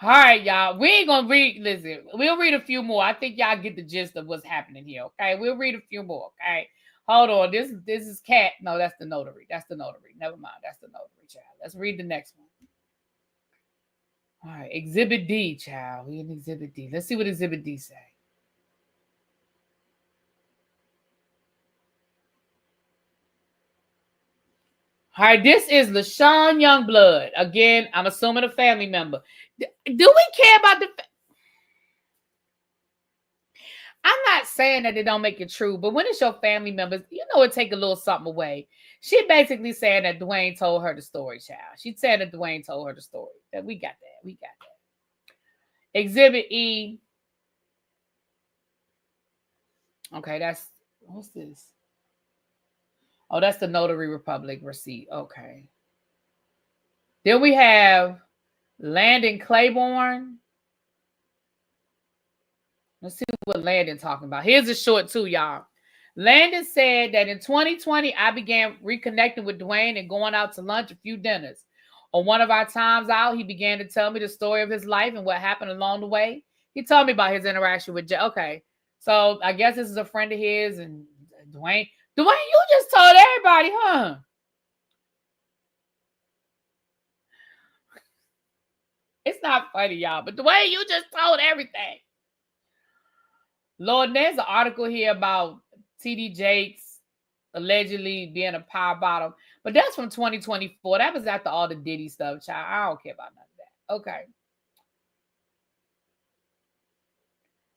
right, y'all. We ain't going to read. Listen, we'll read a few more. I think y'all get the gist of what's happening here, okay? We'll read a few more, okay? Hold on. This is Cat. No, that's the notary. That's the notary. Never mind. That's the notary, child. Let's read the next one. All right. Exhibit D, child. We in Exhibit D. Let's see what Exhibit D say. All right. This is LaShawn Youngblood. Again, I'm assuming a family member. Do we care about the... I'm not saying that it don't make it true, but when it's your family members, you know it take a little something away. She basically saying that Dwayne told her the story, child. She said that Dwayne told her the story. That we got that. We got that. Exhibit E. Okay, what's this? Oh, that's the Notary Republic receipt. Okay. Then we have Landon Claiborne. Let's see what Landon talking about. Here's a short too, y'all. Landon said that in 2020, I began reconnecting with Dwayne and going out to lunch, a few dinners. On one of our times out, he began to tell me the story of his life and what happened along the way. He told me about his interaction with Jay. Okay, so I guess this is a friend of his and Dwayne. Dwayne, you just told everybody, huh? It's not funny, y'all, but Dwayne, you just told everything. Lord, there's an article here about TD Jakes allegedly being a power bottom, but that's from 2024. That was after all the Diddy stuff, child. I don't care about none of that. Okay.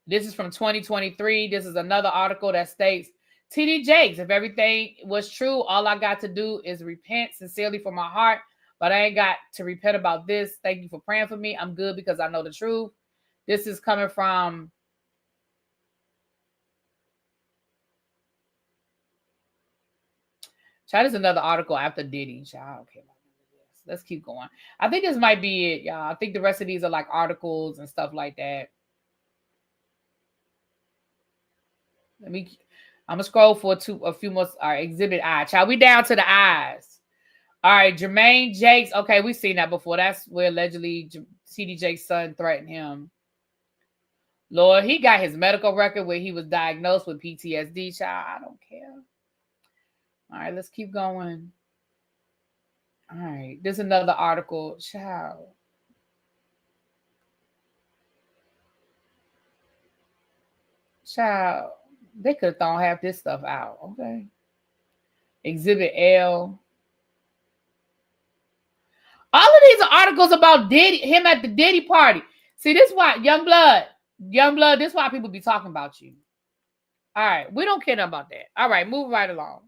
This is from 2023. This is another article that states, TD Jakes, if everything was true, all I got to do is repent sincerely from my heart but I ain't got to repent about this. Thank you for praying for me. I'm good because I know the truth. This is coming from Child, is another article after Diddy. Child, I don't care about this. Let's keep going. I think this might be it, y'all. I think the rest of these are like articles and stuff like that. I'm gonna scroll for a few more. All right, exhibit I. Child, we down to the eyes. All right, Jermaine Jakes. Okay, we've seen that before. That's where allegedly TD Jakes' son threatened him. Lord, he got his medical record where he was diagnosed with PTSD. Child, I don't care. All right, let's keep going. All right, there's another article. Child. Child, they could have thrown half this stuff out. Okay. Exhibit L. All of these are articles about Diddy, him at the Diddy party. See, this is why Youngblood, this is why people be talking about you. All right, we don't care about that. All right, move right along.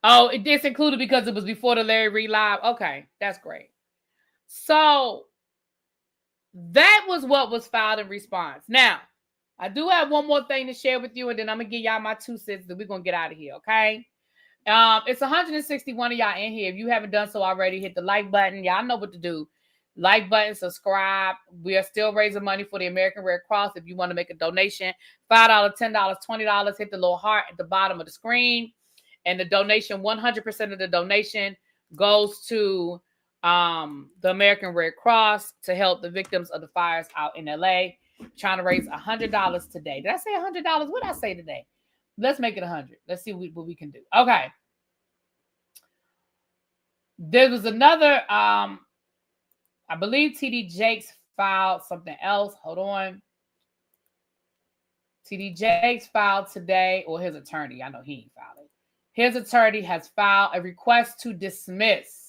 Oh, it's included because it was before the Larry Reid Live. Okay, that's great. So that was what was filed in response. Now, I do have one more thing to share with you, and then I'm gonna give y'all my 2 cents, and we're gonna get out of here, okay? It's 161 of y'all in here. If you haven't done so already, hit the like button. Y'all know what to do. Like button, subscribe. We are still raising money for the American Red Cross. If you want to make a donation, $5, $10, $20, hit the little heart at the bottom of the screen. And the donation, 100% of the donation goes to the American Red Cross to help the victims of the fires out in LA. Trying to raise $100 today. Did I say $100? What did I say today? Let's make it 100. Let's see what we can do. Okay. There was another, I believe TD Jakes filed something else. Hold on. TD Jakes filed today, or his attorney. I know he ain't filed it. His attorney has filed a request to dismiss.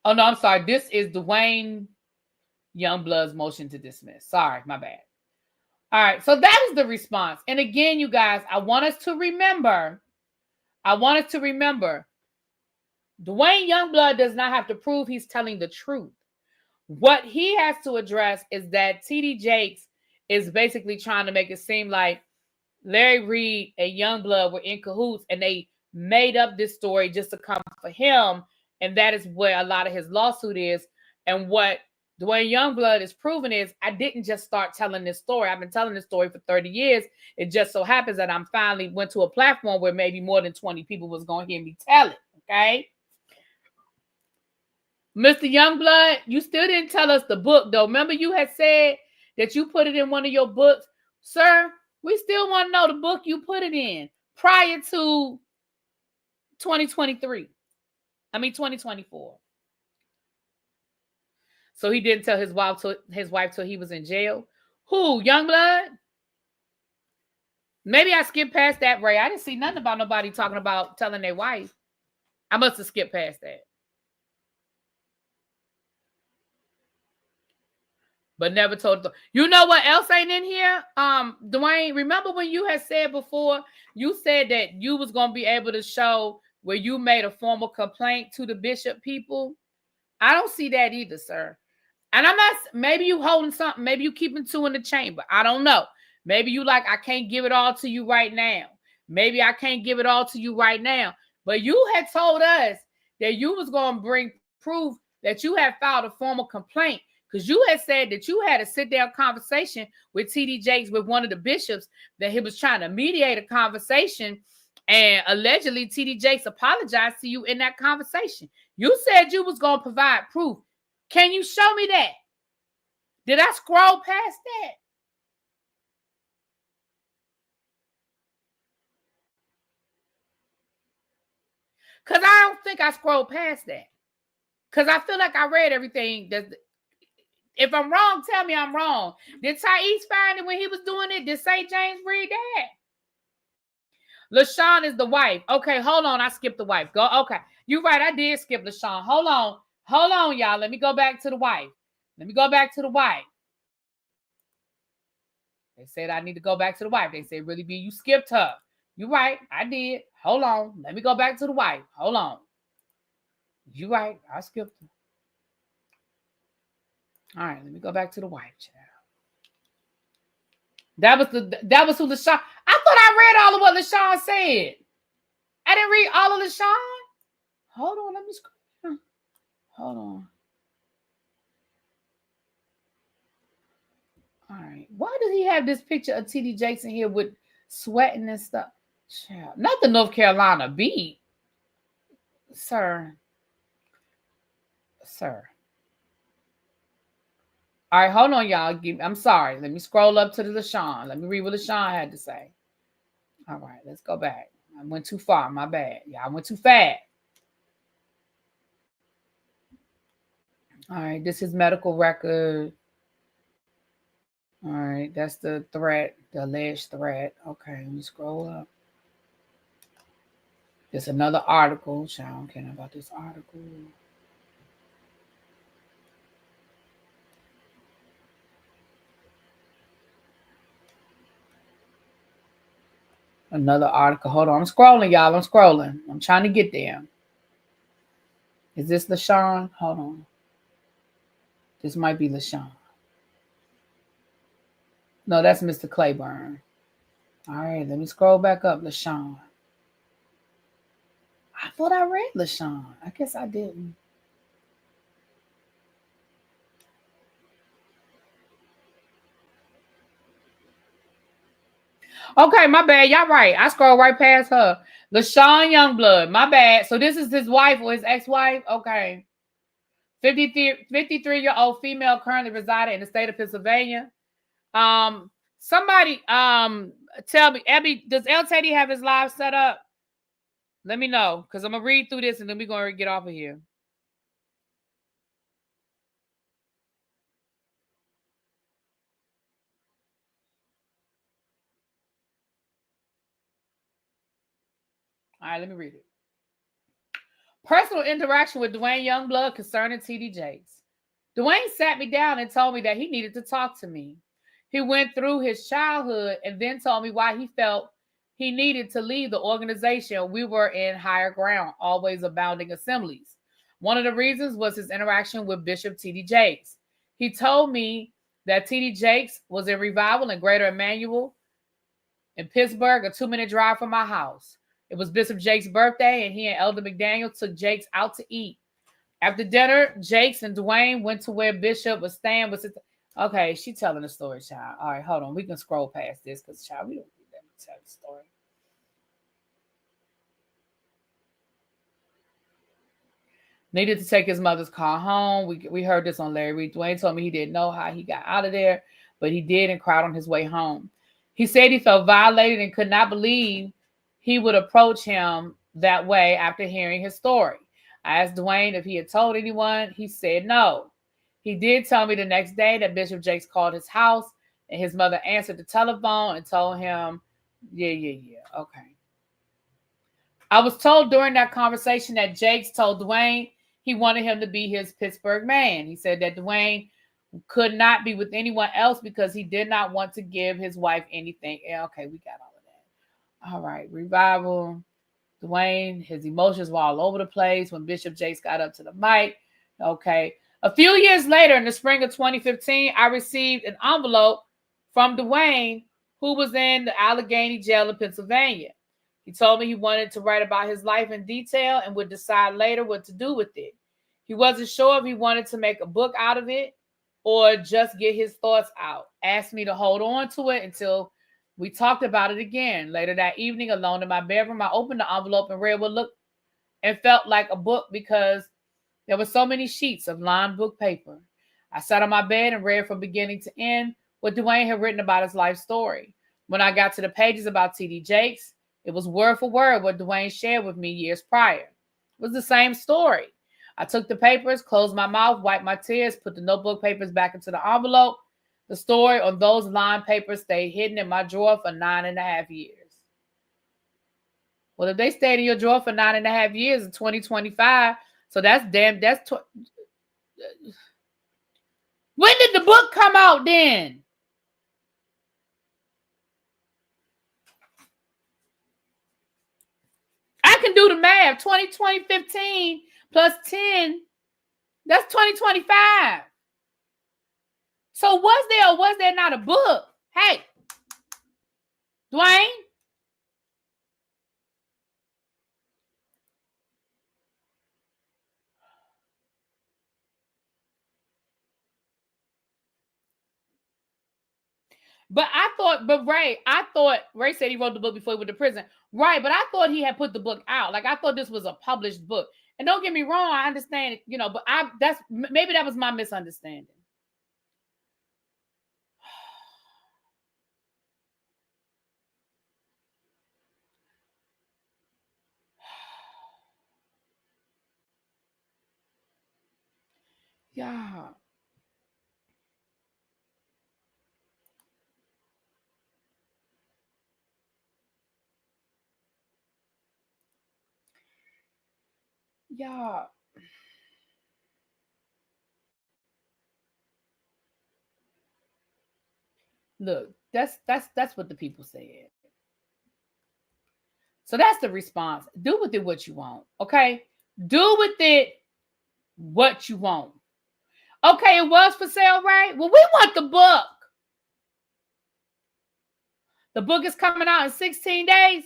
Oh, no, I'm sorry. This is Dwayne Youngblood's motion to dismiss. Sorry, my bad. All right, so that is the response. And again, you guys, I want us to remember, Dwayne Youngblood does not have to prove he's telling the truth. What he has to address is that TD Jakes is basically trying to make it seem like Larry Reid and Youngblood were in cahoots and they made up this story just to come for him. And that is where a lot of his lawsuit is. And what Dwayne Youngblood is proving is, I didn't just start telling this story. I've been telling this story for 30 years. It just so happens that I'm finally went to a platform where maybe more than 20 people was going to hear me tell it. Okay. Mr. Youngblood, you still didn't tell us the book, though. Remember you had said that you put it in one of your books. Sir, we still want to know the book you put it in prior to 2023. 2024. So he didn't tell his wife till he was in jail. Who? Youngblood? Maybe I skipped past that, Ray. I didn't see nothing about nobody talking about telling their wife. I must have skipped past that. But never told them. You know what else ain't in here? Dwayne, remember when you had said before, you said that you was going to be able to show where you made a formal complaint to the bishop people? I don't see that either, sir. And I'm not, maybe you holding something, maybe you keeping 2 in the chamber. I don't know. Maybe you like, I can't give it all to you right now. Maybe I can't give it all to you right now. But you had told us that you was going to bring proof that you had filed a formal complaint, because you had said that you had a sit-down conversation with TD Jakes, with one of the bishops, that he was trying to mediate a conversation, and allegedly TD Jakes apologized to you in that conversation. You said you was going to provide proof. Can you show me that? Did I scroll past that? Because I don't think I scrolled past that. Because I feel like I read everything. If I'm wrong, tell me I'm wrong. Did Thais find it when he was doing it? Did St. James read that? LaShawn is the wife. Okay, hold on. I skipped the wife. Go. Okay. You're right. I did skip LaShawn. Hold on. Hold on, y'all. Let me go back to the wife. Let me go back to the wife. They said I need to go back to the wife. They said, really, B, you skipped her. You're right. I did. Hold on. Let me go back to the wife. Hold on. You're right. I skipped her. All right. Let me go back to the wife, child. That was who LaShawn. I thought I read all of what LaShawn said. I didn't read all of LaShawn. Hold on. Let me scroll. Hold on. All right. Why does he have this picture of T.D. Jackson here with sweating and stuff? Child. Not the North Carolina beat. Sir. All right, hold on, y'all. I'm sorry. Let me scroll up to the LaShawn. Let me read what LaShawn had to say. All right, let's go back. I went too far. My bad. Yeah, I went too fast. All right, this is medical record. All right, that's the threat, the alleged threat. Okay, let me scroll up. There's another article. I don't care about this article. Another article. Hold on. I'm scrolling, y'all. I'm scrolling. I'm trying to get there. Is this LaShawn? Hold on. This might be LaShawn. No, that's Mr. Claiborne. All right, let me scroll back up. LaShawn. I thought I read LaShawn. I guess I didn't. Okay, my bad. Y'all right. I scrolled right past her. LaShawn Youngblood. My bad. So this is his wife or his ex-wife? Okay. 53-year-old female currently residing in the state of Pennsylvania. Somebody tell me, Abby, does LTD have his live set up? Let me know, because I'm going to read through this and then we're going to get off of here. All right, let me read it. Personal interaction with Dwayne Youngblood concerning TD Jakes. Dwayne sat me down and told me that he needed to talk to me. He went through his childhood and then told me why he felt he needed to leave the organization. We were in higher ground, always abounding assemblies. One of the reasons was his interaction with Bishop T.D. Jakes. He told me that T.D. Jakes was in revival in Greater Emmanuel in Pittsburgh, a 2-minute drive from my house. It was Bishop Jakes' birthday, and he and Elder McDaniel took Jakes out to eat. After dinner, Jakes and Dwayne went to where Bishop was staying. Okay, she's telling the story, child. All right, hold on. We can scroll past this because, child, we don't need them to tell the story. Needed to take his mother's car home. We heard this on Larry Reed. Dwayne told me he didn't know how he got out of there, but he did and cried on his way home. He said he felt violated and could not believe he would approach him that way after hearing his story. I asked Dwayne if he had told anyone. He said no. He did tell me the next day that Bishop Jakes called his house and his mother answered the telephone and told him, yeah. Okay. I was told during that conversation that Jakes told Dwayne he wanted him to be his Pittsburgh man. He said that Dwayne could not be with anyone else because he did not want to give his wife anything. Yeah, okay, we got all of that. All right, revival. Dwayne, his emotions were all over the place when Bishop Jakes got up to the mic. Okay. A few years later, in the spring of 2015, I received an envelope from Dwayne, who was in the Allegheny jail in Pennsylvania. He told me he wanted to write about his life in detail and would decide later what to do with it. He wasn't sure if he wanted to make a book out of it or just get his thoughts out. Asked me to hold on to it until we talked about it again. Later that evening, alone in my bedroom, I opened the envelope and read what looked and felt like a book because there were so many sheets of lined book paper. I sat on my bed and read from beginning to end what Dwayne had written about his life story. When I got to the pages about T.D. Jakes, it was word for word what Dwayne shared with me years prior. It was the same story. I took the papers, closed my mouth, wiped my tears, put the notebook papers back into the envelope. The story on those lined papers stayed hidden in my drawer for 9.5 years. Well, if they stayed in your drawer for 9.5 years in 2025, so that's when did the book come out then? I can do the math. 2015 plus 10, that's 2025. So was there or was there not a book? Hey, Dwayne? But Ray said he wrote the book before he went to prison. Right, but I thought he had put the book out. Like, I thought this was a published book. And don't get me wrong, I understand it, but maybe that was my misunderstanding. Yeah. Yeah. Look, that's what the people said. So that's the response. Do with it what you want. Okay? Do with it what you want. Okay, it was for sale, right? Well, we want the book. The book is coming out in 16 days.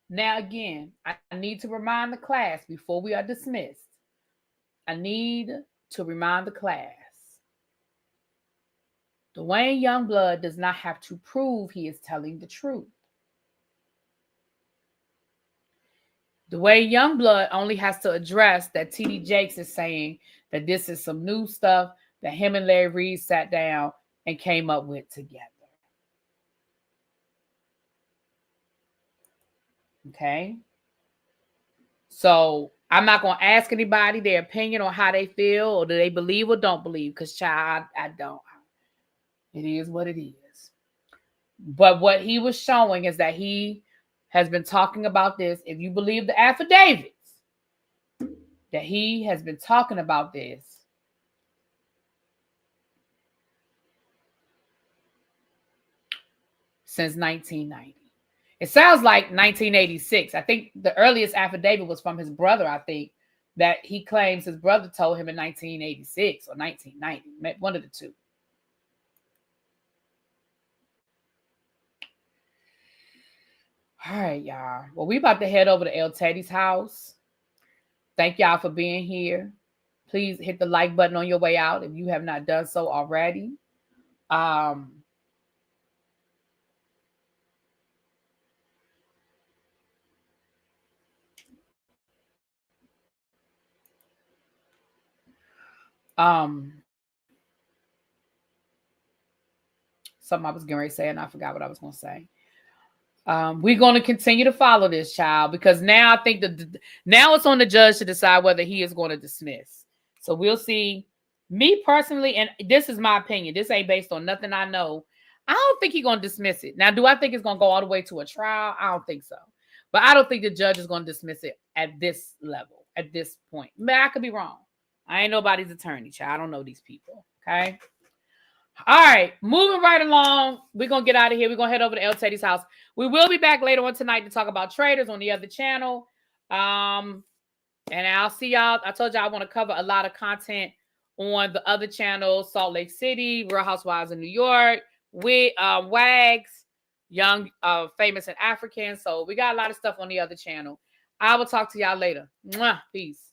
Now, again, I need to remind the class before we are dismissed. I need to remind the class. Dwayne Youngblood does not have to prove he is telling the truth. Dwayne Youngblood only has to address that TD Jakes is saying that this is some new stuff that him and Larry Reed sat down and came up with together. Okay? So I'm not going to ask anybody their opinion on how they feel or do they believe or don't believe, because, child, I don't. It is what it is. But what he was showing is that he has been talking about this. If you believe the affidavits, that he has been talking about this since 1990. It sounds like 1986. I think the earliest affidavit was from his brother, I think, that he claims his brother told him in 1986 or 1990, one of the two. All right, y'all. Well, we about to head over to El Teddy's house. Thank y'all for being here. Please hit the like button on your way out if you have not done so already. Something I was getting ready to say and I forgot what I was going to say. We're going to continue to follow this, child, because now I think now it's on the judge to decide whether he is going to dismiss. So we'll see. Me personally, and this is my opinion, this ain't based on nothing I know, I don't think he's going to dismiss it. Now, do I think it's going to go all the way to a trial? I don't think so. But I don't think the judge is going to dismiss it at this level, at this point. But I could be wrong. I ain't nobody's attorney, child. I don't know these people, okay? All right, moving right along. We're going to get out of here. We're going to head over to El Teddy's house. We will be back later on tonight to talk about traders on the other channel. And I'll see y'all. I told y'all I want to cover a lot of content on the other channels: Salt Lake City, Real Housewives of New York, Wags, Young, Famous and African. So we got a lot of stuff on the other channel. I will talk to y'all later. Mwah, peace.